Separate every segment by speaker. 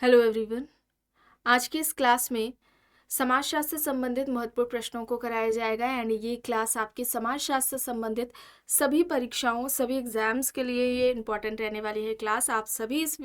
Speaker 1: Hello everyone. आज की इस क्लास में समाजशास्त्र से संबंधित महत्वपूर्ण प्रश्नों को कराया जाएगा एंड ये क्लास आपकी समाजशास्त्र से संबंधित सभी परीक्षाओं सभी एग्जाम्स के लिए ये इम्पॉर्टेंट रहने वाली है क्लास। आप सभी इस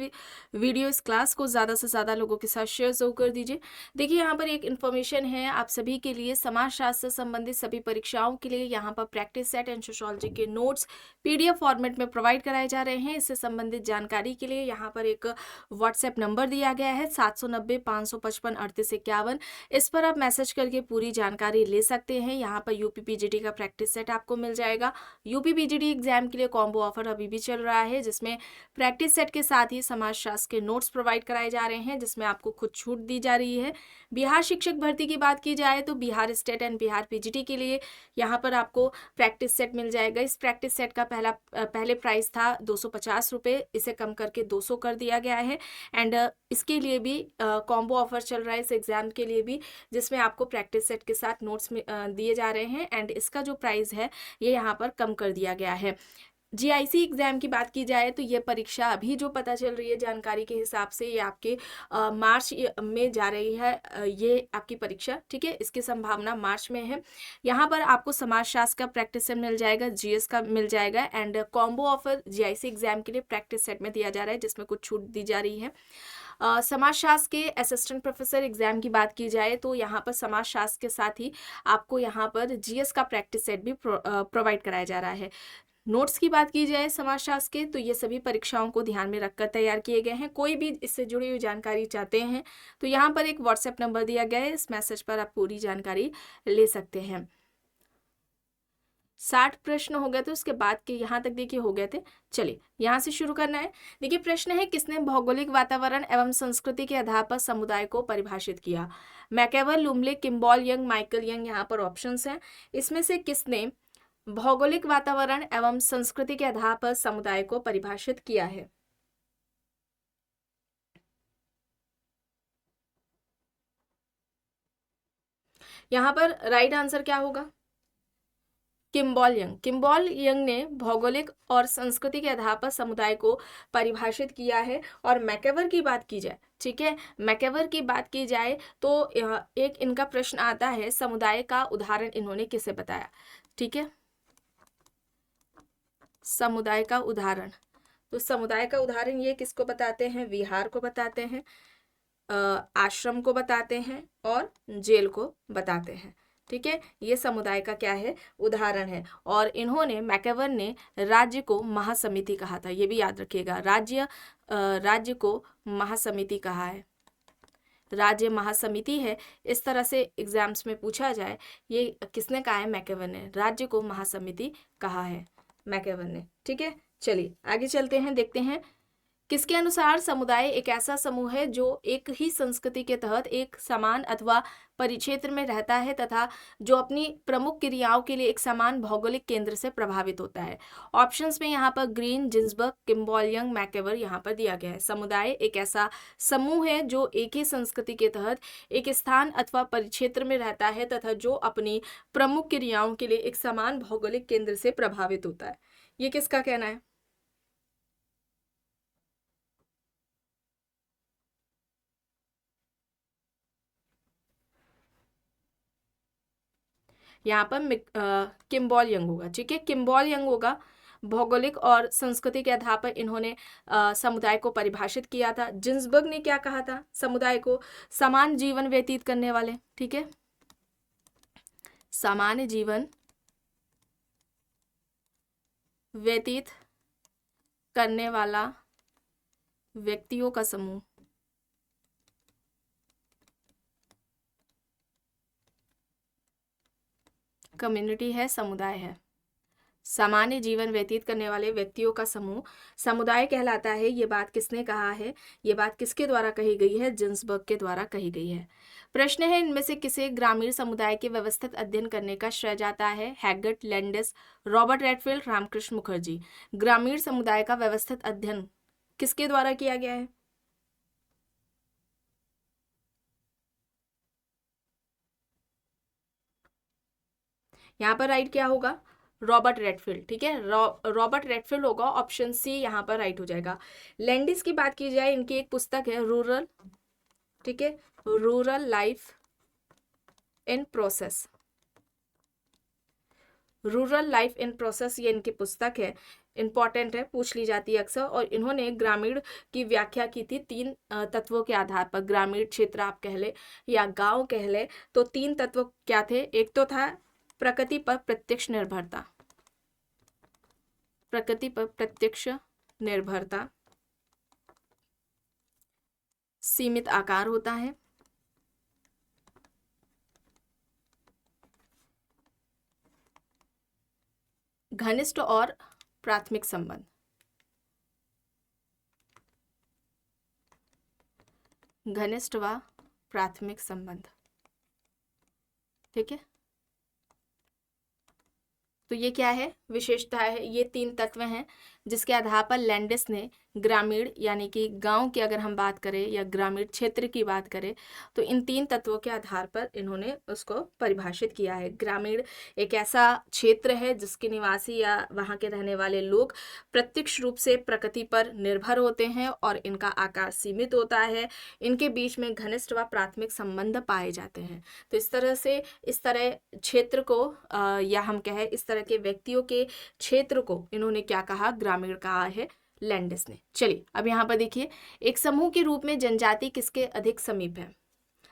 Speaker 1: क्लास को ज़्यादा से ज़्यादा लोगों के साथ शेयर जरूर कर दीजिए। देखिए यहाँ पर एक इन्फॉर्मेशन है आप सभी के लिए, समाजशास्त्र से संबंधित सभी परीक्षाओं के लिए यहाँ पर प्रैक्टिस सेट एंड सोशोलॉजी के नोट्स PDF फॉर्मेट में प्रोवाइड कराए जा रहे हैं। इससे संबंधित जानकारी के लिए यहाँ पर एक व्हाट्सएप नंबर दिया गया है 790-555-3851। इस पर आप मैसेज करके पूरी जानकारी ले सकते हैं। यहाँ पर UPPGT का प्रैक्टिस सेट आपको मिल जाएगा। UPPGT एग्जाम के लिए कॉम्बो ऑफर अभी भी चल रहा है जिसमें प्रैक्टिस सेट के साथ ही समाजशास्त्र के नोट्स प्रोवाइड कराए जा रहे हैं जिसमें आपको खुद छूट दी जा रही है। बिहार शिक्षक भर्ती की बात की जाए तो Bihar state and Bihar PGT के लिए यहाँ पर आपको प्रैक्टिस सेट मिल जाएगा। इस प्रैक्टिस सेट का पहले प्राइस था 250 रुपये, इसे कम करके 200 कर दिया गया है एंड इसके लिए भी कॉम्बो ऑफर चल रहा है इस एग्जाम के लिए भी, जिसमें आपको प्रैक्टिस सेट के साथ नोट्स दिए जा रहे हैं एंड इसका जो प्राइस है ये यहाँ पर कम कर दिया गया है। GIC एग्जाम की बात की जाए तो ये परीक्षा अभी जो पता चल रही है जानकारी के हिसाब से ये आपके मार्च में जा रही है। ये आपकी परीक्षा, ठीक है, इसकी संभावना मार्च में है। यहाँ पर आपको समाजशास्त्र का प्रैक्टिस सेट मिल जाएगा, GS का मिल जाएगा and combo offer GIC exam के लिए प्रैक्टिस सेट में दिया जा रहा है जिसमें कुछ छूट दी जा रही है। समाजशास्त्र के असिस्टेंट प्रोफेसर एग्जाम की बात की जाए तो यहाँ पर समाजशास्त्र के साथ ही आपको यहाँ पर GS का प्रैक्टिस सेट भी प्रोवाइड कराया जा रहा है। नोट्स की बात की जाए समाजशास्त्र के तो ये सभी परीक्षाओं को ध्यान में रखकर तैयार किए गए हैं। कोई भी इससे जुड़ी हुई जानकारी चाहते हैं तो यहाँ पर एक व्हाट्सएप नंबर दिया गया है, इस मैसेज पर आप पूरी जानकारी ले सकते हैं। 60 प्रश्न हो गए थे, उसके बाद के यहाँ तक देखिए हो गए थे। चलिए यहाँ से शुरू करना है। देखिए प्रश्न है, किसने भौगोलिक वातावरण एवं संस्कृति के आधार पर समुदाय को परिभाषित किया? मैकेवर, लुमले, किम्बॉल यंग, माइकल यंग यहाँ पर ऑप्शंस हैं। इसमें से किसने भौगोलिक वातावरण एवं संस्कृति के आधार पर समुदाय को परिभाषित किया है? यहाँ पर राइट आंसर क्या होगा? Kimball young. किम्बॉल यंग ने भौगोलिक और संस्कृति के आधार पर समुदाय को परिभाषित किया है। और मैकेवर की बात की जाए, ठीक है, मैकेवर की बात की जाए तो एक इनका प्रश्न आता है, समुदाय का उदाहरण इन्होंने किसे बताया? ठीक है, समुदाय का उदाहरण, तो समुदाय का उदाहरण ये किसको बताते हैं? विहार को बताते हैं, आश्रम को बताते हैं और जेल को बताते हैं। ठीक है, ये समुदाय का क्या है? उदाहरण है। और इन्होंने, मैकेवर ने राज्य को महासमिति कहा था, ये भी याद रखिएगा, राज्य को महासमिति कहा है, राज्य महासमिति है। इस तरह से एग्जाम्स में पूछा जाए, ये किसने कहा है? मैकेवर ने, राज्य को महासमिति कहा है मैकेवर ने। ठीक है, चलिए आगे चलते हैं, देखते हैं किसके अनुसार समुदाय एक ऐसा समूह है जो एक ही संस्कृति के तहत एक समान अथवा परिक्षेत्र में रहता है तथा जो अपनी प्रमुख क्रियाओं के लिए एक समान भौगोलिक केंद्र से प्रभावित होता है। ऑप्शंस में यहाँ पर ग्रीन, जिन्सबर्ग, किम्बॉल यंग, मैकेवर यहाँ पर दिया गया है। समुदाय एक ऐसा समूह है जो एक ही संस्कृति के तहत एक स्थान अथवा परिक्षेत्र में रहता है तथा जो अपनी प्रमुख क्रियाओं के लिए एक समान भौगोलिक केंद्र से प्रभावित होता है। ये किसका कहना है? यहाँ पर किम्बॉल यंग होगा। ठीक है, किम्बॉल यंग होगा। भौगोलिक और संस्कृति के आधार पर इन्होंने समुदाय को परिभाषित किया था। जिन्सबर्ग ने क्या कहा था? समुदाय को समान जीवन व्यतीत करने वाले, ठीक है, सामान्य जीवन व्यतीत करने वाला व्यक्तियों का समूह। कम्युनिटी है, समुदाय है, सामान्य जीवन व्यतीत करने वाले व्यक्तियों का समूह समुदाय कहलाता है। ये बात किसने कहा है? ये बात किसके द्वारा कही गई है? जिन्सबर्ग के द्वारा कही गई है। प्रश्न है, इनमें से किसे ग्रामीण समुदाय के व्यवस्थित अध्ययन करने का श्रेय जाता है? Haggett, Landis, Robert Redfield, Ramkrishna Mukherjee. ग्रामीण समुदाय का व्यवस्थित अध्ययन किसके द्वारा किया गया है? यहाँ पर राइट क्या होगा? रॉबर्ट रेडफील्ड, ठीक है, रॉबर्ट रेडफील्ड होगा, ऑप्शन सी यहाँ पर राइट हो जाएगा। लैंडिस की बात की जाए, इनकी एक पुस्तक है रूरल, ठीक है, rural life in process, rural life in process, ये इनकी पुस्तक है, इंपॉर्टेंट है, पूछ ली जाती है अक्सर। और इन्होंने ग्रामीण की व्याख्या की थी 3 तत्वों के आधार पर, ग्रामीण क्षेत्र आप कह ले या गांव कह ले, तो 3 तत्व क्या थे? एक तो था प्रकृति पर प्रत्यक्ष निर्भरता, प्रकृति पर प्रत्यक्ष निर्भरता, सीमित आकार होता है, घनिष्ठ और प्राथमिक संबंध, घनिष्ठ व प्राथमिक संबंध, ठीक है। तो ये क्या है? विशेषता है, ये 3 तत्व हैं जिसके आधार पर लैंडिस ने ग्रामीण यानी कि गांव की अगर हम बात करें या ग्रामीण क्षेत्र की बात करें, तो इन 3 तत्वों के आधार पर इन्होंने उसको परिभाषित किया है। ग्रामीण एक ऐसा क्षेत्र है जिसके निवासी या वहाँ के रहने वाले लोग प्रत्यक्ष रूप से प्रकृति पर निर्भर होते हैं और इनका आकार सीमित होता है, इनके बीच में घनिष्ठ व प्राथमिक संबंध पाए जाते हैं। तो इस तरह से इस तरह क्षेत्र को या हम कहें इस तरह के व्यक्तियों के क्षेत्र को इन्होंने क्या कहा? ग्रामीण कहा है लैंडिस ने। चलिए अब यहाँ पर देखिए, एक समूह के रूप में जनजाति किसके अधिक समीप है?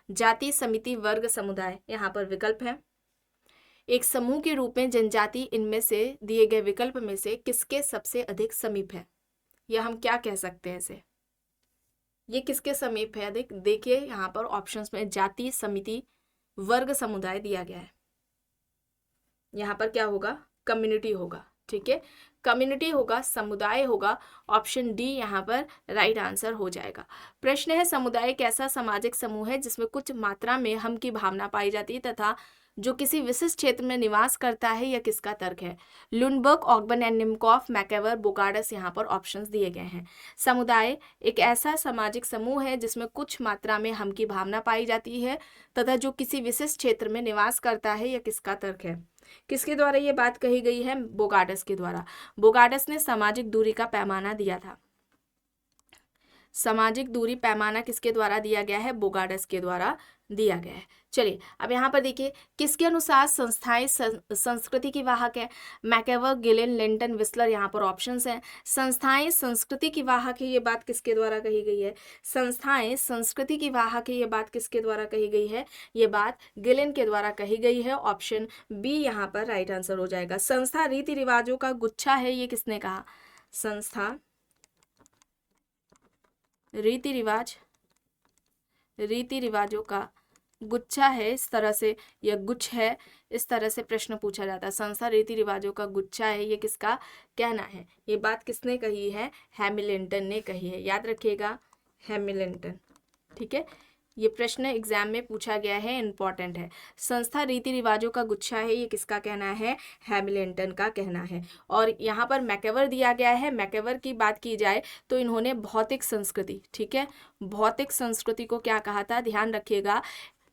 Speaker 1: जाति, समिति, वर्ग, समुदाय, यहाँ पर विकल्प है। एक समूह के रूप में जनजाति इनमें से दिए गए विकल्प में से किसके सबसे अधिक समीप है? या हम क्या कह सकते हैं इसे, ये किसके समीप है अधिक? देखिए यहाँ पर ऑप्शंस में जाति, समिति, वर्ग, समुदाय दिया गया है। यहाँ पर क्या होगा? कम्युनिटी होगा, ठीक है, कम्युनिटी होगा, समुदाय होगा, ऑप्शन डी यहाँ पर राइट आंसर हो जाएगा। प्रश्न है, समुदाय एक ऐसा सामाजिक समूह है जिसमें कुछ मात्रा में हम की भावना पाई जाती है तथा जो किसी विशिष्ट क्षेत्र में निवास करता है, या किसका तर्क है? लुनबर्ग, ऑगबर्न एंड निमकॉफ, मैकेवर, बोगार्डस, यहाँ पर ऑप्शंस दिए गए हैं। समुदाय एक ऐसा सामाजिक समूह है जिसमें कुछ मात्रा में हम की भावना पाई जाती है तथा जो किसी विशिष्ट क्षेत्र में निवास करता है, या किसका तर्क है? किसके द्वारा ये बात कही गई है? बोगार्डस के द्वारा। बोगार्डस ने सामाजिक दूरी का पैमाना दिया था। सामाजिक दूरी पैमाना किसके द्वारा दिया गया है? बोगार्डस के द्वारा दिया गया है। चलिए अब यहाँ पर देखिए, किसके अनुसार संस्थाएं संस्कृति की वाहक है? मैकेवर, गिलेन, लिंटन, विस्लर, यहाँ पर ऑप्शंस हैं। संस्थाएं संस्कृति की वाहक है, ये बात किसके द्वारा कही गई है? संस्थाएं संस्कृति की वाहक है, ये बात किसके द्वारा कही गई है? ये बात गिलेन के द्वारा कही गई है। ऑप्शन बी यहाँ पर राइट आंसर हो जाएगा। संस्था रीति रिवाजों का गुच्छा है, ये किसने कहा? संस्था रीति रिवाजों का गुच्छा है, इस तरह से यह गुच्छ है, इस तरह से प्रश्न पूछा जाता है। संस्था रीति रिवाजों का गुच्छा है, ये किसका कहना है? ये बात किसने कही है? हैमिल्टन ने कही है, याद रखिएगा, हैमिल्टन, ठीक है। ये प्रश्न एग्जाम में पूछा गया है, इंपॉर्टेंट है। संस्था रीति रिवाजों का गुच्छा है, ये किसका कहना है? हैमिल्टन का कहना है। और यहाँ पर मैकेवर दिया गया है। मैकेवर की बात की जाए तो इन्होंने भौतिक संस्कृति, ठीक है, भौतिक संस्कृति को क्या कहा था? ध्यान रखिएगा,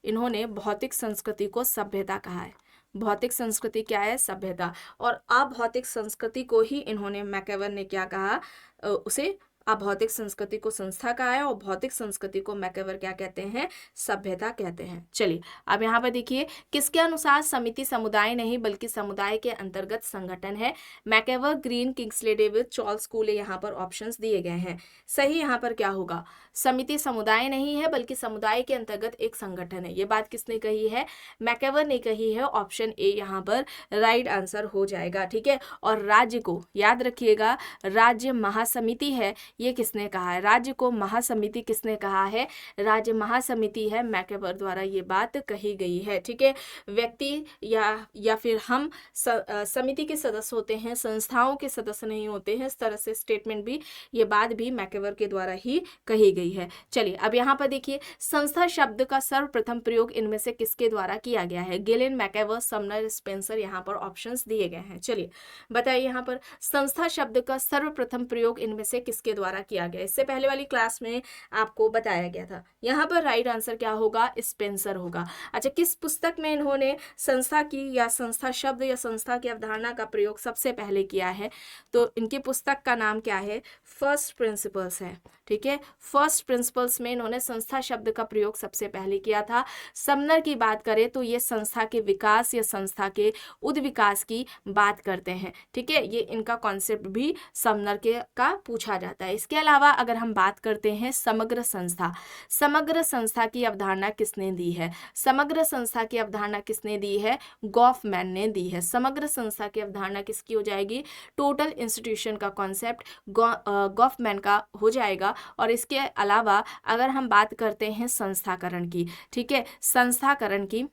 Speaker 1: इन्होंने भौतिक संस्कृति को सभ्यता कहा है। भौतिक संस्कृति क्या है? सभ्यता। और अभौतिक संस्कृति को ही इन्होंने, मैकेवर ने क्या कहा? उसे अभौतिक संस्कृति को संस्था कहा है और भौतिक संस्कृति को मैकेवर क्या कहते हैं? सभ्यता कहते हैं। चलिए अब यहाँ पर देखिए, किसके अनुसार समिति समुदाय नहीं बल्कि समुदाय के अंतर्गत संगठन है? मैकेवर, ग्रीन, किंग्सले डेविड, चार्ल्स कूले, यहाँ पर ऑप्शंस दिए गए हैं। सही यहाँ पर क्या होगा? समिति समुदाय नहीं है बल्कि समुदाय के अंतर्गत एक संगठन है। ये बात किसने कही है? मैकेवर ने कही है। ऑप्शन ए यहाँ पर राइट आंसर हो जाएगा, ठीक है। और राज्य को याद रखिएगा, राज्य महासमिति है, ये किसने कहा है? राज्य को महासमिति किसने कहा है? राज्य महासमिति है, मैकेवर द्वारा ये बात कही गई है, ठीक है। व्यक्ति या फिर हम समिति के सदस्य होते हैं, संस्थाओं के सदस्य नहीं होते हैं, इस तरह से स्टेटमेंट भी, ये बात भी मैकेवर के द्वारा ही कही गई है। चलिए अब यहाँ पर देखिए, संस्था शब्द का सर्वप्रथम प्रयोग इनमें से किसके द्वारा किया गया है? गिलेन, मैकेवर, समनर, स्पेंसर, यहाँ पर ऑप्शंस दिए गए हैं। चलिए बताइए, यहाँ पर संस्था शब्द का सर्वप्रथम प्रयोग इनमें से किसके द्वारा द्वारा किया गया। इससे पहले वाली क्लास में आपको बताया गया था। यहाँ पर राइट आंसर क्या होगा, स्पेंसर होगा। अच्छा, किस पुस्तक में इन्होंने संस्था की या संस्था शब्द या संस्था की अवधारणा का प्रयोग सबसे पहले किया है? तो इनकी पुस्तक का नाम क्या है, फर्स्ट प्रिंसिपल्स है। ठीक है, फर्स्ट प्रिंसिपल्स में इन्होंने संस्था शब्द का प्रयोग सबसे पहले किया था। समनर की बात करें तो ये संस्था के विकास या संस्था के उद्विकास की बात करते हैं। ठीक है, ये इनका कॉन्सेप्ट भी समनर के का पूछा जाता है। इसके अलावा अगर हम बात करते हैं समग्र संस्था, समग्र संस्था की अवधारणा किसने दी है? समग्र संस्था की अवधारणा किसने दी है? गॉफमैन ने दी है। समग्र संस्था की अवधारणा किसकी हो जाएगी? टोटल इंस्टीट्यूशन का कॉन्सेप्ट गॉफमैन का हो जाएगा। और इसके अलावा अगर हम बात करते हैं संस्थाकरण की, ठीक है, संस्थाकरण की,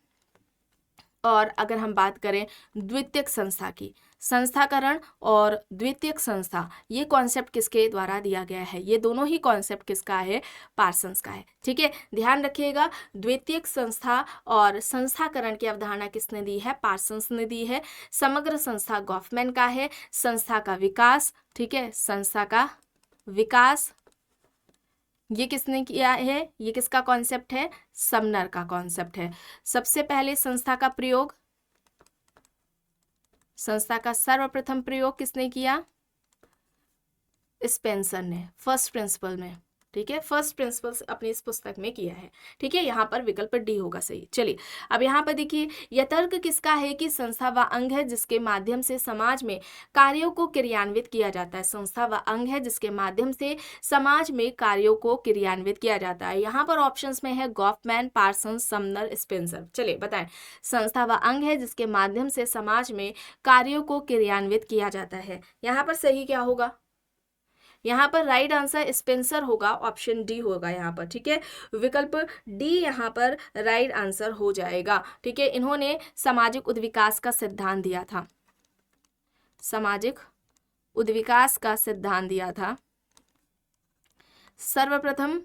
Speaker 1: और अगर हम बात करें द्वितीयक संस्था की, संस्थाकरण और द्वितीयक संस्था, ये कॉन्सेप्ट किसके द्वारा दिया गया है? ये दोनों ही कॉन्सेप्ट किसका है? पार्सन्स का है। ठीक है, ध्यान रखिएगा, द्वितीयक संस्था और संस्थाकरण की अवधारणा किसने दी है? पार्सन्स ने दी है। समग्र संस्था गॉफमैन का है। संस्था का विकास, ठीक है, संस्था का विकास ये किसने किया है? ये किसका कॉन्सेप्ट है? समनर का कॉन्सेप्ट है। सबसे पहले संस्था का प्रयोग, संस्था का सर्वप्रथम प्रयोग किसने किया? स्पेंसर ने, फर्स्ट प्रिंसिपल में। ठीक है, फर्स्ट प्रिंसिपल अपनी इस पुस्तक में किया है। ठीक है, यहाँ पर विकल्प डी होगा सही। चलिए अब यहाँ पर देखिए, यह तर्क किसका है कि संस्था व अंग है जिसके माध्यम से समाज में कार्यों को क्रियान्वित किया जाता है। संस्था व अंग है जिसके माध्यम से समाज में कार्यों को क्रियान्वित किया जाता है। यहाँ पर ऑप्शंस में है गॉफमैन, पार्सन्स, समनर, स्पेंसर। चलिए बताएं, संस्था व अंग है जिसके माध्यम से समाज में कार्यों को क्रियान्वित किया जाता है। यहाँ पर सही क्या होगा? यहाँ पर राइट आंसर स्पेंसर होगा, ऑप्शन डी होगा यहाँ पर। ठीक है, विकल्प डी यहाँ पर राइट आंसर हो जाएगा। ठीक है, इन्होंने सामाजिक उद्विकास का सिद्धांत दिया था, सामाजिक उद्विकास का सिद्धांत दिया था। सर्वप्रथम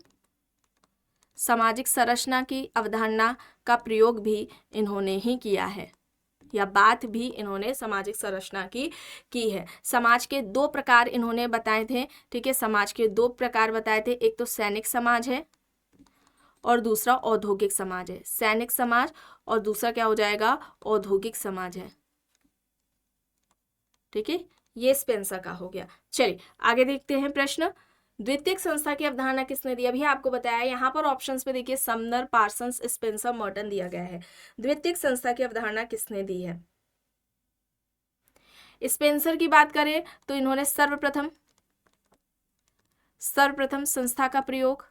Speaker 1: सामाजिक संरचना की अवधारणा का प्रयोग भी इन्होंने ही किया है, या बात भी इन्होंने सामाजिक संरचना की है। समाज के दो प्रकार इन्होंने बताए थे। ठीक है, समाज के दो प्रकार बताए थे, एक तो सैनिक समाज है और दूसरा औद्योगिक समाज है। सैनिक समाज और दूसरा क्या हो जाएगा? औद्योगिक समाज है। ठीक है, ये स्पेंसर का हो गया। चलिए आगे देखते हैं प्रश्न। द्वितीयक संस्था की अवधारणा किसने दी? अभी आपको बताया, यहाँ पर ऑप्शंस में देखिए समनर, पार्सन्स, स्पेंसर, मॉर्टन दिया गया है। द्वितीयक संस्था की अवधारणा किसने दी है? स्पेंसर की बात करें तो इन्होंने सर्वप्रथम संस्था का प्रयोग,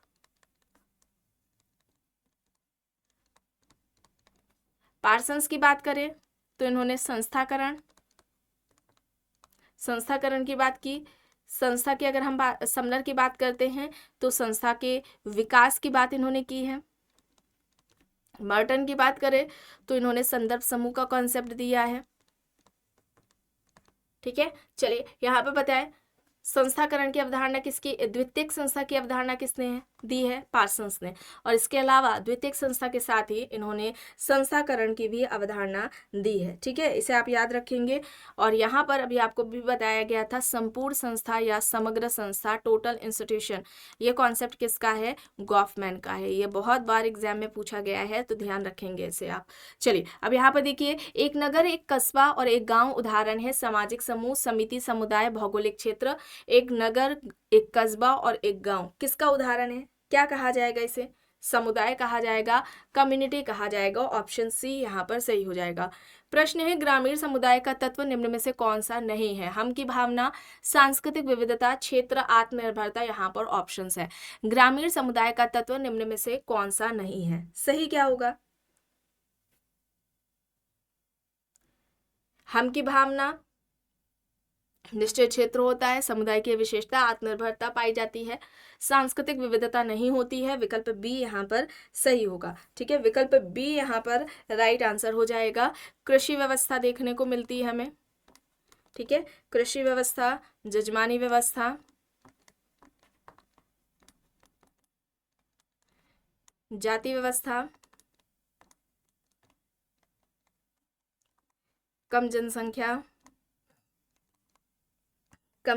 Speaker 1: पार्सन्स की बात करें तो इन्होंने संस्थाकरण की बात की। संस्था की अगर हम समनर की बात करते हैं तो संस्था के विकास की बात इन्होंने की है। मॉर्टन की बात करें तो इन्होंने संदर्भ समूह का कॉन्सेप्ट दिया है। ठीक है, चलिए यहाँ पे बताएं, संस्थाकरण की अवधारणा किसकी? द्वितीयक संस्था की अवधारणा किसने दी है? पार्सन्स ने। और इसके अलावा द्वितीयक संस्था के साथ ही इन्होंने संस्थाकरण की भी अवधारणा दी है। ठीक है, इसे आप याद रखेंगे। और यहाँ पर अभी आपको भी बताया गया था संपूर्ण संस्था या समग्र संस्था, टोटल इंस्टीट्यूशन, ये कॉन्सेप्ट किसका है? गॉफमैन का है। ये बहुत बार एग्जाम में पूछा गया है, तो ध्यान रखेंगे इसे आप। चलिए अब यहाँ पर देखिए, एक नगर, एक कस्बा और एक गाँव उदाहरण है सामाजिक समूह, समिति, समुदाय, भौगोलिक क्षेत्र। एक नगर, एक कस्बा और एक गांव किसका उदाहरण है? क्या कहा जाएगा इसे? समुदाय कहा जाएगा, कम्युनिटी कहा जाएगा। ऑप्शन सी यहाँ पर सही हो जाएगा। प्रश्न है, ग्रामीण समुदाय का तत्व निम्न में से कौन सा नहीं है? हम की भावना, सांस्कृतिक विविधता, क्षेत्र, आत्मनिर्भरता। यहाँ पर ऑप्शंस है। ग्रामीण समुदाय का तत्व निम्न में से कौन सा नहीं है? सही क्या होगा? हम की भावना, निश्चित क्षेत्र होता है, समुदाय की विशेषता, आत्मनिर्भरता पाई जाती है, सांस्कृतिक विविधता नहीं होती है। विकल्प बी यहाँ पर सही होगा। ठीक है, विकल्प बी यहाँ पर राइट आंसर हो जाएगा। कृषि व्यवस्था देखने को मिलती है हमें। ठीक है, कृषि व्यवस्था, जजमानी व्यवस्था, जाति व्यवस्था, कम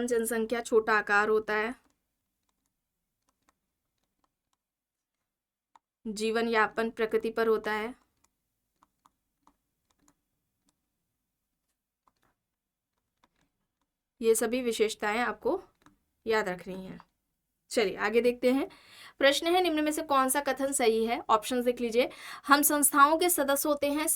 Speaker 1: जनसंख्या, छोटा आकार होता है। जीवन यापन प्रकृति पर होता है। ये सभी विशेषताएं आपको याद रखनी है। चलिए आगे देखते हैं। प्रश्न है, निम्न में से कौन सा कथन सही है? ऑप्शन देख लीजिए। हम संस्थाओं के सदस्य होते हैं,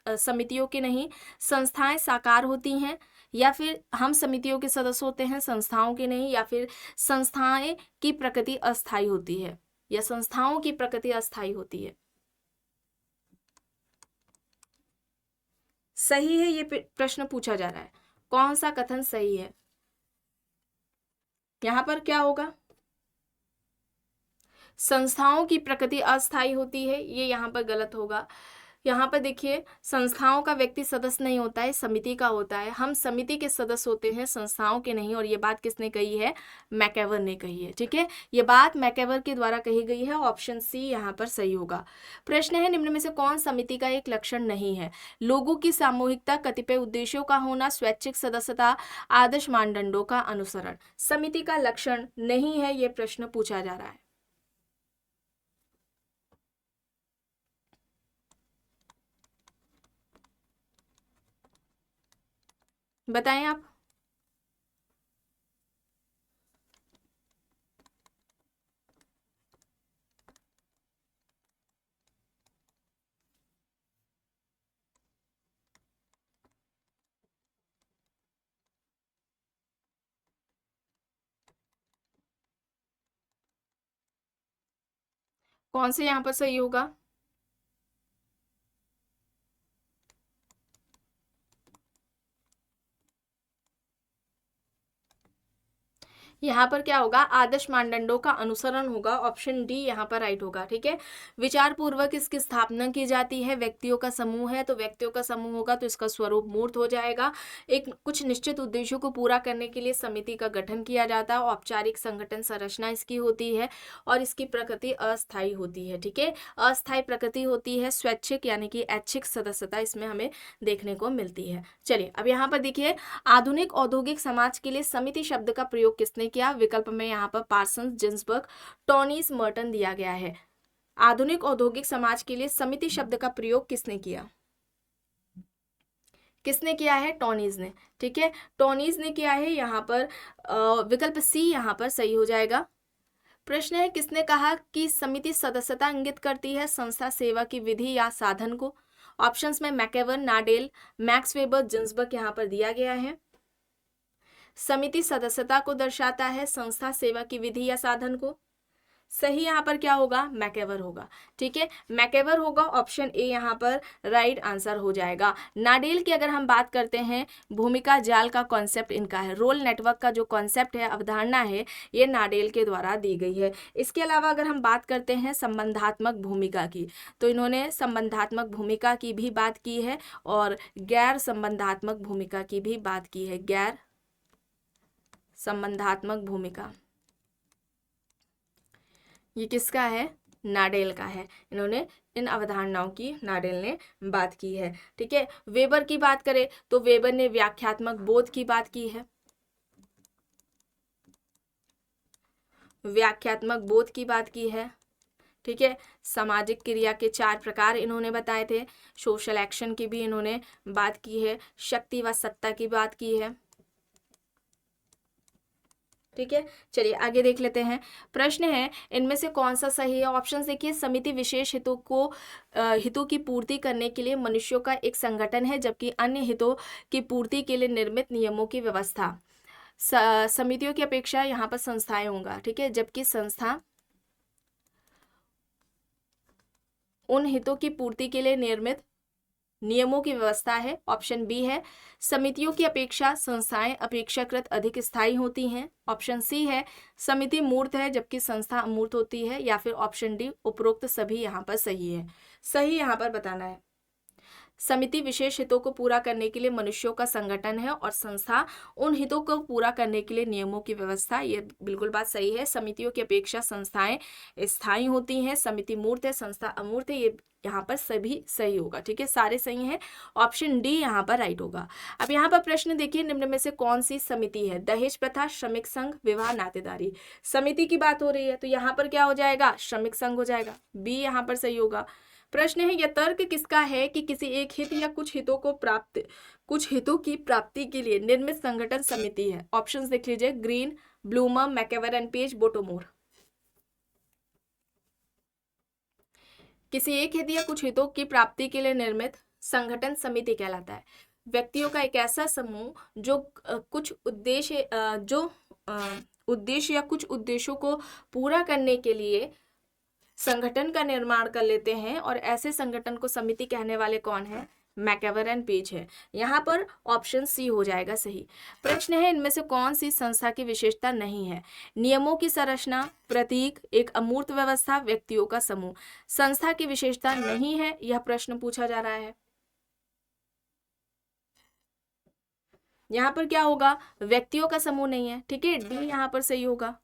Speaker 1: समितियों के नहीं। संस्थाएं साकार होती हैं, या फिर हम समितियों के सदस्य होते हैं, संस्थाओं के नहीं। या फिर संस्थाएं की प्रकृति अस्थायी होती है, या संस्थाओं की प्रकृति अस्थायी होती है। सही है, ये प्रश्न पूछा जा रहा है, कौन सा कथन सही है? यहां पर क्या होगा? संस्थाओं की प्रकृति अस्थायी होती है, ये यहाँ पर गलत होगा। यहाँ पर देखिए, संस्थाओं का व्यक्ति सदस्य नहीं होता है, समिति का होता है। हम समिति के सदस्य होते हैं, संस्थाओं के नहीं। और ये बात किसने कही है? मैकेवर ने कही है। ठीक है, ये बात मैकेवर के द्वारा कही गई है। ऑप्शन सी यहाँ पर सही होगा। प्रश्न है, निम्न में से कौन समिति का एक लक्षण नहीं है? लोगों की सामूहिकता, कतिपय उद्देश्यों का होना, स्वैच्छिक सदस्यता, आदर्श मानदंडों का अनुसरण। समिति का लक्षण नहीं है, ये प्रश्न पूछा जा रहा है। बताएं आप। कौन से यहाँ पर सही होगा? यहाँ पर क्या होगा? आदर्श मानदंडों का अनुसरण होगा। ऑप्शन डी यहाँ पर राइट होगा। ठीक है, विचार पूर्वक इसकी स्थापना की जाती है। व्यक्तियों का समूह है, तो व्यक्तियों का समूह होगा तो इसका स्वरूप मूर्त हो जाएगा। एक कुछ निश्चित उद्देश्यों को पूरा करने के लिए समिति का गठन किया जाता है। औपचारिक संगठन संरचना इसकी होती है, और इसकी प्रकृति अस्थायी होती है। ठीक है, अस्थायी प्रकृति होती है। स्वैच्छिक यानी कि ऐच्छिक सदस्यता इसमें हमें देखने को मिलती है। चलिए अब यहाँ पर देखिए, आधुनिक औद्योगिक समाज के लिए समिति शब्द का प्रयोग किसने किया? विकल्प में यहाँ पर पार्सन्स, जिन्सबर्ग, टोनीस, मर्टन दिया गया है। आधुनिक औद्योगिक समाज के लिए समिति शब्द का प्रयोग किसने किया? किसने किया है? टोनीज ने। ठीक है, टोनीज ने किया है। यहाँ पर विकल्प सी यहाँ पर सही हो जाएगा। प्रश्न है, किसने कहा कि समिति सदस्यता इंगित करती है संस्था सेवा की विधि या साधन को? ऑप्शंस में मैकेवर, नाडेल, मैक्स वेबर, जिन्सबर्ग यहाँ पर दिया गया है। समिति सदस्यता को दर्शाता है, संस्था सेवा की विधि या साधन को। सही यहाँ पर क्या होगा? मैकेवर होगा। ठीक है, मैकेवर होगा। ऑप्शन ए यहाँ पर राइट आंसर हो जाएगा। नाडेल की अगर हम बात करते हैं, भूमिका जाल का कॉन्सेप्ट इनका है। रोल नेटवर्क का जो कॉन्सेप्ट है, अवधारणा है, ये नाडेल के द्वारा दी गई है। इसके अलावा अगर हम बात करते हैं संबंधात्मक भूमिका की, तो इन्होंने संबंधात्मक भूमिका की भी बात की है, और गैर संबंधात्मक भूमिका की भी बात की है। गैर संबंधात्मक भूमिका ये किसका है? नाडेल का है। इन्होंने इन अवधारणाओं की नाडेल ने बात की है। ठीक है, वेबर की बात करें तो वेबर ने व्याख्यात्मक बोध की बात की है। व्याख्यात्मक बोध की बात की है। ठीक है, सामाजिक क्रिया के 4 प्रकार इन्होंने बताए थे। सोशल एक्शन की भी इन्होंने बात की है। शक्ति व सत्ता की बात की है। ठीक है, चलिए आगे देख लेते हैं। प्रश्न है, इनमें से कौन सा सही है? ऑप्शन देखिए, समिति विशेष हितों की पूर्ति करने के लिए मनुष्यों का एक संगठन है, जबकि अन्य हितों की पूर्ति के लिए निर्मित नियमों की व्यवस्था। समितियों की अपेक्षा यहाँ पर संस्थाएं होंगे। ठीक है, जबकि संस्था उन हितों की पूर्ति के लिए निर्मित नियमों की व्यवस्था है। ऑप्शन बी है, समितियों की अपेक्षा संस्थाएं अपेक्षाकृत अधिक स्थायी होती हैं। ऑप्शन सी है, समिति मूर्त है जबकि संस्था अमूर्त होती है। या फिर ऑप्शन डी, उपरोक्त सभी यहाँ पर सही है। सही यहाँ पर बताना है। समिति विशेष हितों को पूरा करने के लिए मनुष्यों का संगठन है और संस्था उन हितों को पूरा करने के लिए नियमों की व्यवस्था। ये बिल्कुल बात सही है। समितियों की अपेक्षा संस्थाएं स्थायी होती हैं। समिति मूर्त है, संस्था अमूर्त है। ये यहाँ पर सभी सही होगा। ठीक है, सारे सही हैं। ऑप्शन डी यहाँ पर राइट होगा। अब यहाँ पर प्रश्न देखिए, निम्न में से कौन सी समिति है? दहेज प्रथा, श्रमिक संघ, विवाह, नातेदारी। समिति की बात हो रही है तो यहाँ पर क्या हो जाएगा? श्रमिक संघ हो जाएगा। बी यहाँ पर सही होगा। प्रश्न है, यह तर्क किसका है कि किसी एक हित या कुछ हितों की प्राप्ति के लिए निर्मित संगठन समिति है? ऑप्शंस देख लीजिए, ग्रीन, ब्लूमर, मैकेवर एंड पेज, बोटोमोर। किसी एक हित या कुछ हितों की प्राप्ति के लिए निर्मित संगठन समिति कहलाता है। व्यक्तियों का एक ऐसा समूह जो कुछ उद्देश्य या कुछ उद्देश्यों को पूरा करने के लिए संगठन का निर्माण कर लेते हैं, और ऐसे संगठन को समिति कहने वाले कौन है? मैकेवर एंड पेज है। यहाँ पर ऑप्शन सी हो जाएगा सही। प्रश्न है, इनमें से कौन सी संस्था की विशेषता नहीं है? नियमों की संरचना, प्रतीक, एक अमूर्त व्यवस्था, व्यक्तियों का समूह। संस्था की विशेषता नहीं है, यह प्रश्न पूछा जा रहा है। यहाँ पर क्या होगा? व्यक्तियों का समूह नहीं है। ठीक है, डी यहाँ पर सही होगा।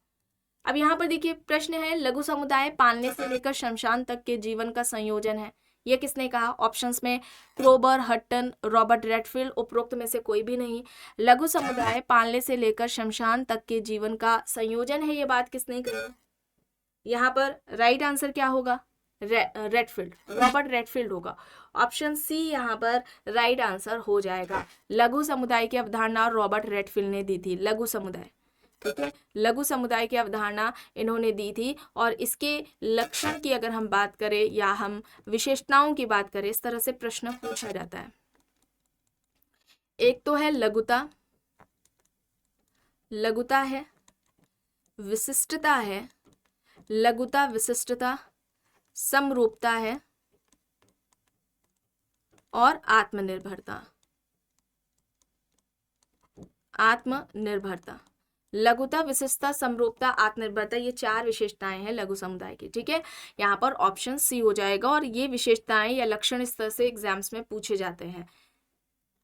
Speaker 1: अब यहाँ पर देखिए, प्रश्न है, लघु समुदाय पालने से लेकर शमशान तक के जीवन का संयोजन है। यह किसने कहा? ऑप्शंस में क्रोबर, हट्टन, रॉबर्ट रेडफील्ड। उपरोक्त में से कोई भी नहीं। लघु समुदाय पालने से लेकर शमशान तक के जीवन का संयोजन है, ये बात किसने कही? यहाँ पर राइट आंसर क्या होगा? रेडफील्ड, रॉबर्ट रेडफील्ड होगा। ऑप्शन सी यहाँ पर राइट आंसर हो जाएगा। लघु समुदाय की अवधारणा रॉबर्ट रेडफील्ड ने दी थी। लघु समुदाय, ठीक है, लघु समुदाय की अवधारणा इन्होंने दी थी। और इसके लक्षण की अगर हम बात करें या हम विशेषताओं की बात करें, इस तरह से प्रश्न पूछा जाता है। एक तो है लघुता, लघुता है, विशिष्टता है, लघुता, विशिष्टता, समरूपता है और आत्मनिर्भरता। आत्मनिर्भरता, लघुता, विशिष्टता, समरूपता, आत्मनिर्भरता, ये चार विशेषताएं हैं लघु समुदाय की। ठीक है, यहाँ पर ऑप्शन सी हो जाएगा। और ये विशेषताएं या लक्षण इस तरह से एग्जाम्स में पूछे जाते हैं।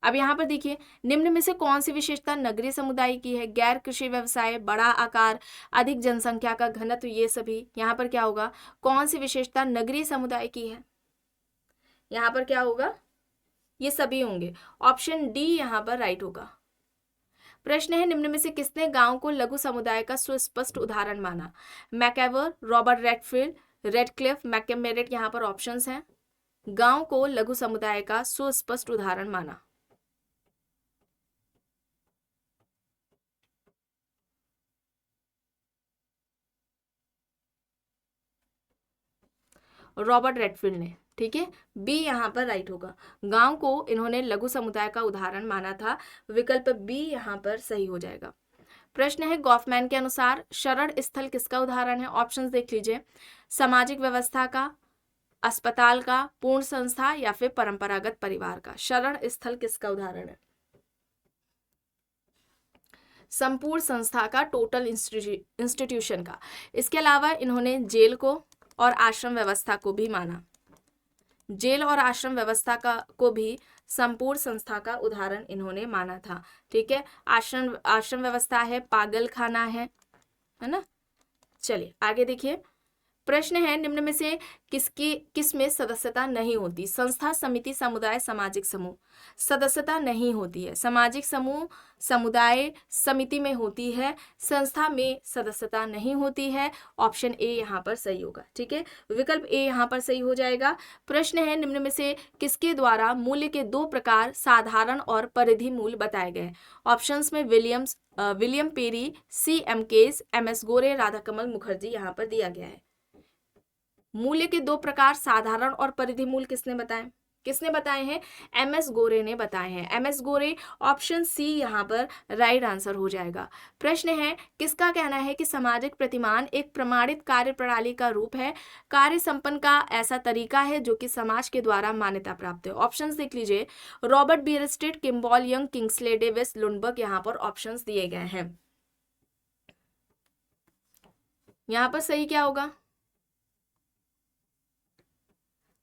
Speaker 1: अब यहाँ पर देखिए, निम्न में से कौन सी विशेषता नगरीय समुदाय की है? गैर कृषि व्यवसाय, बड़ा आकार, अधिक जनसंख्या का घनत्व, ये सभी। यहाँ पर क्या होगा? कौन सी विशेषता नगरीय समुदाय की है? यहाँ पर क्या होगा? ये सभी होंगे। ऑप्शन डी यहाँ पर राइट होगा। प्रश्न है, निम्न में से किसने गांव को लघु समुदाय का सुस्पष्ट उदाहरण माना? मैकेवर, रॉबर्ट रेडफील्ड, रेडक्लिफ, मैकमेरेट। यहाँ पर ऑप्शंस हैं। गांव को लघु समुदाय का सुस्पष्ट उदाहरण माना। रॉबर्ट रेडफील्ड ने। ठीक है, बी यहाँ पर राइट होगा। गांव को इन्होंने लघु समुदाय का उदाहरण माना था। विकल्प बी यहाँ पर सही हो जाएगा। प्रश्न है, गॉफमैन के अनुसार शरण स्थल किसका उदाहरण है? ऑप्शंस देख लीजिए, सामाजिक व्यवस्था का, अस्पताल का, पूर्ण संस्था या फिर परंपरागत परिवार का। शरण स्थल किसका उदाहरण है? संपूर्ण संस्था का, टोटल इंस्टीट्यूशन का। इसके अलावा इन्होंने जेल को और आश्रम व्यवस्था को भी माना। जेल और आश्रम व्यवस्था को भी संपूर्ण संस्था का उदाहरण इन्होंने माना था। ठीक है, आश्रम व्यवस्था है, पागल खाना है ना। चलिए आगे देखिए, प्रश्न है, निम्न में से किस में सदस्यता नहीं होती? संस्था, समिति, समुदाय, सामाजिक समूह। सदस्यता नहीं होती है। सामाजिक समूह, समुदाय, समिति में होती है, संस्था में सदस्यता नहीं होती है। ऑप्शन ए यहाँ पर सही होगा। ठीक है, विकल्प ए यहाँ पर सही हो जाएगा। प्रश्न है, निम्न में से किसके द्वारा मूल्य के दो प्रकार, साधारण और परिधि मूल्य, बताए गए? ऑप्शंस में William Perry, C M Case, M S Gore, Radhakamal Mukherjee यहाँ पर दिया गया है। मूल्य के दो प्रकार, साधारण और परिधि मूल्य, किसने बताए हैं? एम एस गोरे ने बताए हैं। एम एस गोरे, ऑप्शन सी यहाँ पर राइट आंसर हो जाएगा। प्रश्न है, किसका कहना है कि सामाजिक प्रतिमान एक प्रमाणित कार्य प्रणाली का रूप है, कार्य संपन्न का ऐसा तरीका है जो कि समाज के द्वारा मान्यता प्राप्त है? ऑप्शंस देख लीजिए, Robert Bierstedt, Kimball Young, Kingsley Davis, Lundberg. यहाँ पर ऑप्शंस दिए गए हैं। यहाँ पर सही क्या होगा?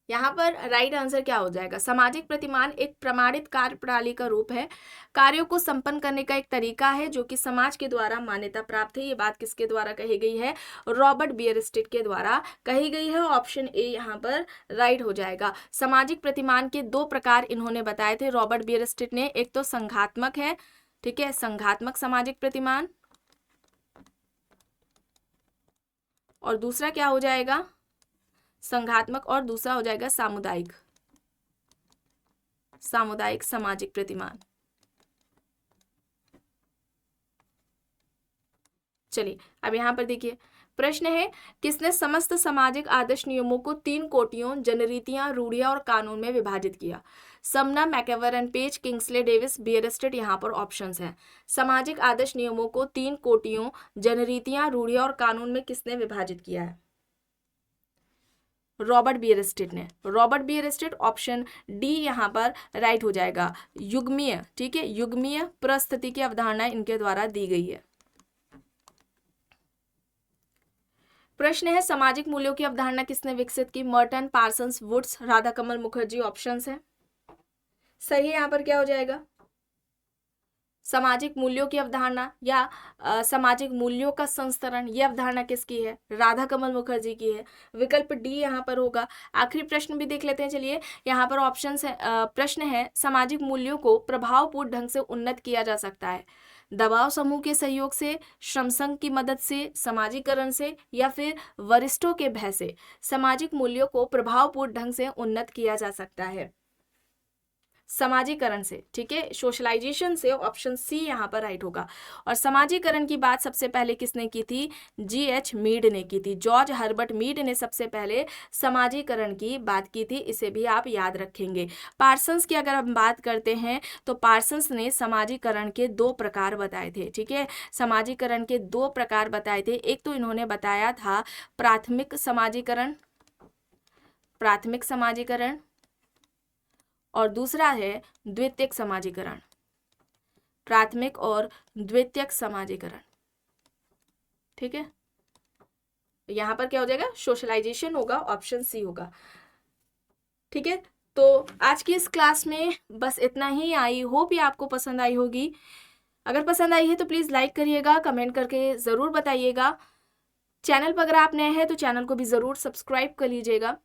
Speaker 1: यहाँ पर राइट आंसर क्या हो जाएगा? सामाजिक प्रतिमान एक प्रमाणित कार्य प्रणाली का रूप है, कार्यों को संपन्न करने का एक तरीका है जो कि समाज के द्वारा मान्यता प्राप्त है। ये बात किसके द्वारा कही गई है? रॉबर्ट बियरस्टेट के द्वारा कही गई है। ऑप्शन ए यहाँ पर राइट हो जाएगा। सामाजिक प्रतिमान के दो प्रकार इन्होंने बताए थे रॉबर्ट बियरस्टेट ने, एक तो संघात्मक है, ठीक है, संघात्मक सामाजिक प्रतिमान, और दूसरा क्या हो जाएगा? संघात्मक, और दूसरा हो जाएगा सामुदायिक, सामुदायिक सामाजिक प्रतिमान। चलिए अब यहां पर देखिए प्रश्न है, किसने समस्त सामाजिक आदर्श नियमों को 3 कोटियों, जनरीतियां, रूढ़ियां और कानून में विभाजित किया? समना, मैकेवर, पेज, किंग्सले डेविस, बियरस्टेट। यहाँ पर ऑप्शंस हैं। सामाजिक आदर्श नियमों को 3 कोटियों, जनरीतियां, रूढ़ियां और कानून में किसने विभाजित किया है? रॉबर्ट बियरस्टेट ने। रॉबर्ट बियरस्टेट, ऑप्शन डी यहाँ पर राइट हो जाएगा। युग्मीय, ठीक है, युग्मीय परिस्थिति की अवधारणा इनके द्वारा दी गई है। प्रश्न है, सामाजिक मूल्यों की अवधारणा किसने विकसित की? Merton, Parsons, Woods, Radhakamal Mukherjee. Options है। सही यहाँ पर क्या हो जाएगा? सामाजिक मूल्यों की अवधारणा या सामाजिक मूल्यों का संस्तरण, ये अवधारणा किसकी है? राधाकमल मुखर्जी की है। विकल्प डी यहाँ पर होगा। आखिरी प्रश्न भी देख लेते हैं। चलिए यहाँ पर ऑप्शंस है। प्रश्न है, सामाजिक मूल्यों को प्रभावपूर्ण ढंग से उन्नत किया जा सकता है दबाव समूह के सहयोग से, श्रम संघ की मदद से, समाजीकरण से, या फिर वरिष्ठों के भय से? सामाजिक मूल्यों को प्रभावपूर्ण ढंग से उन्नत किया जा सकता है समाजीकरण से, ठीक है, सोशलाइजेशन से। ऑप्शन सी यहाँ पर राइट होगा। और समाजीकरण की बात सबसे पहले किसने की थी? G.H. मीड ने की थी। जॉर्ज हर्बर्ट मीड ने सबसे पहले समाजीकरण की बात की थी। इसे भी आप याद रखेंगे। पार्सन्स की अगर हम बात करते हैं तो पार्सन्स ने समाजीकरण के 2 प्रकार बताए थे, ठीक है, समाजीकरण के 2 प्रकार बताए थे। एक तो इन्होंने बताया था प्राथमिक समाजीकरण, प्राथमिक समाजीकरण, और दूसरा है द्वितीयक समाजीकरण, प्राथमिक और द्वितीयक समाजीकरण, ठीक है। यहाँ पर क्या हो जाएगा? सोशलाइजेशन होगा, ऑप्शन सी होगा, ठीक है। तो आज की इस क्लास में बस इतना ही। आई होप ये आपको पसंद आई होगी। अगर पसंद आई है तो प्लीज़ लाइक करिएगा, कमेंट करके ज़रूर बताइएगा। चैनल पर अगर आप नए हैं तो चैनल को भी ज़रूर सब्सक्राइब कर लीजिएगा।